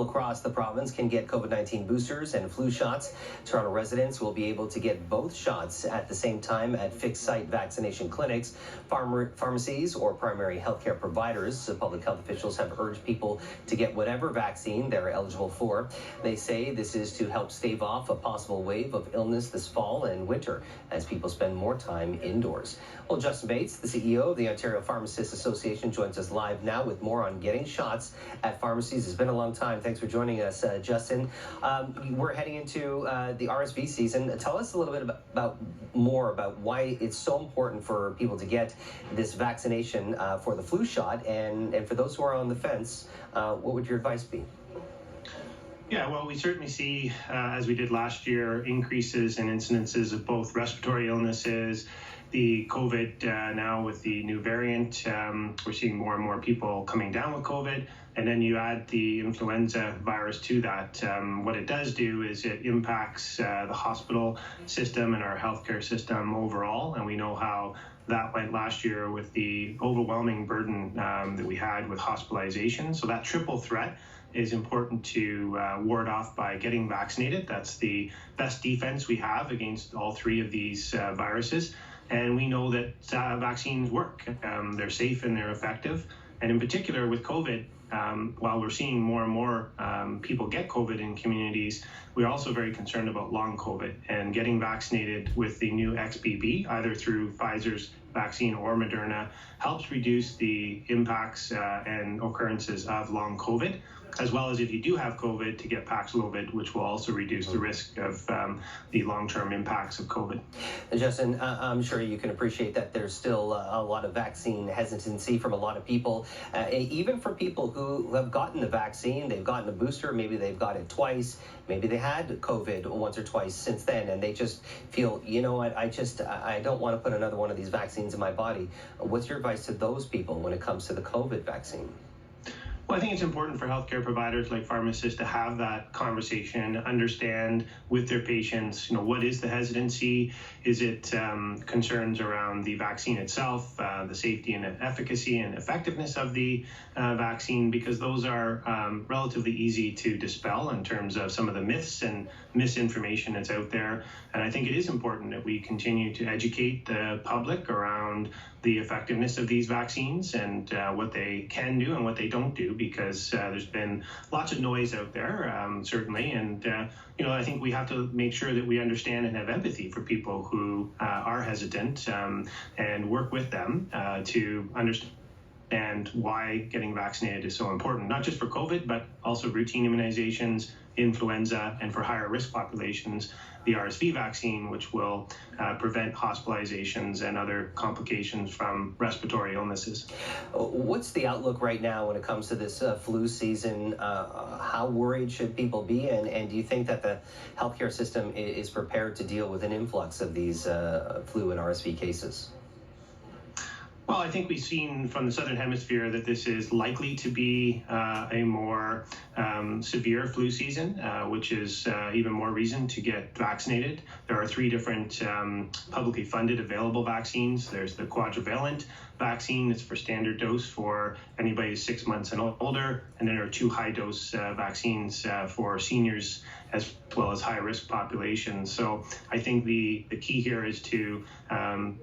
Across the province can get COVID-19 boosters and flu shots. Toronto residents will be able to get both shots at the same time at fixed-site vaccination clinics, pharmacies, or primary healthcare providers. Public health officials have urged people to get whatever vaccine they're eligible for. They say this is to help stave off a possible wave of illness this fall and winter as people spend more time indoors. Well, Justin Bates, the CEO of the Ontario Pharmacists Association, joins us live now with more on getting shots at pharmacies. It's been a long time. Thanks for joining us, Justin. We're heading into the RSV season. Tell us a little bit more about why it's so important for people to get this vaccination for the flu shot, and for those who are on the fence, what would your advice be? Yeah, well, we certainly see, as we did last year, increases in incidences of both respiratory illnesses, the COVID now with the new variant. We're seeing more and more people coming down with COVID. And then you add the influenza virus to that. What it does do is it impacts the hospital system and our healthcare system overall. And we know how that went last year with the overwhelming burden that we had with hospitalization. So that triple threat is important to ward off by getting vaccinated. That's the best defense we have against all three of these viruses. And we know that vaccines work. They're safe and they're effective. And in particular with COVID, while we're seeing more and more people get COVID in communities, we're also very concerned about long COVID, and getting vaccinated with the new XBB, either through Pfizer's vaccine or Moderna, helps reduce the impacts and occurrences of long COVID, as well as if you do have COVID, to get Paxlovid, which will also reduce the risk of the long-term impacts of COVID. Justin, I'm sure you can appreciate that there's still a lot of vaccine hesitancy from a lot of people, even for people who have gotten the vaccine. They've gotten a booster, maybe they've got it twice, maybe they had COVID once or twice since then, and they just feel, you know what, I don't want to put another one of these vaccines in my body. What's your advice to those people when it comes to the COVID vaccine? Well, I think it's important for healthcare providers like pharmacists to have that conversation, understand with their patients, what is the hesitancy? Is it concerns around the vaccine itself, the safety and efficacy and effectiveness of the vaccine? Because those are relatively easy to dispel in terms of some of the myths and misinformation that's out there. And I think it is important that we continue to educate the public around the effectiveness of these vaccines and what they can do and what they don't do, because there's been lots of noise out there, certainly. And, I think we have to make sure that we understand and have empathy for people who are hesitant and work with them to understand why getting vaccinated is so important, not just for COVID, but also routine immunizations, influenza, and for higher risk populations, the RSV vaccine, which will prevent hospitalizations and other complications from respiratory illnesses. What's the outlook right now when it comes to this flu season? How worried should people be? And do you think that the healthcare system is prepared to deal with an influx of these flu and RSV cases? Well, I think we've seen from the Southern Hemisphere that this is likely to be a more severe flu season, which is even more reason to get vaccinated. There are three different publicly funded available vaccines. There's the quadrivalent vaccine. It's for standard dose for anybody who's 6 months and older. And then there are two high-dose vaccines for seniors as well as high-risk populations. So I think the key here is to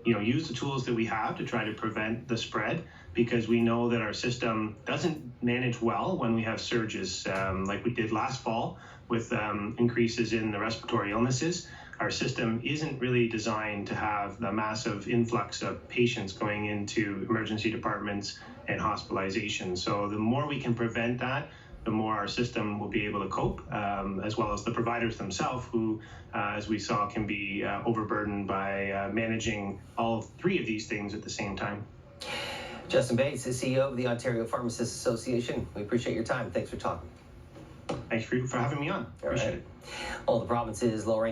use the tools that we have to try to prevent the spread, because we know that our system doesn't manage well when we have surges like we did last fall with increases in the respiratory illnesses. Our system isn't really designed to have the massive influx of patients going into emergency departments and hospitalization. So the more we can prevent that, the more our system will be able to cope, as well as the providers themselves, who, as we saw, can be overburdened by managing all three of these things at the same time. Justin Bates, the CEO of the Ontario Pharmacists Association. We appreciate your time. Thanks for talking. Thanks for having me on. Appreciate it. Well, the province is lowering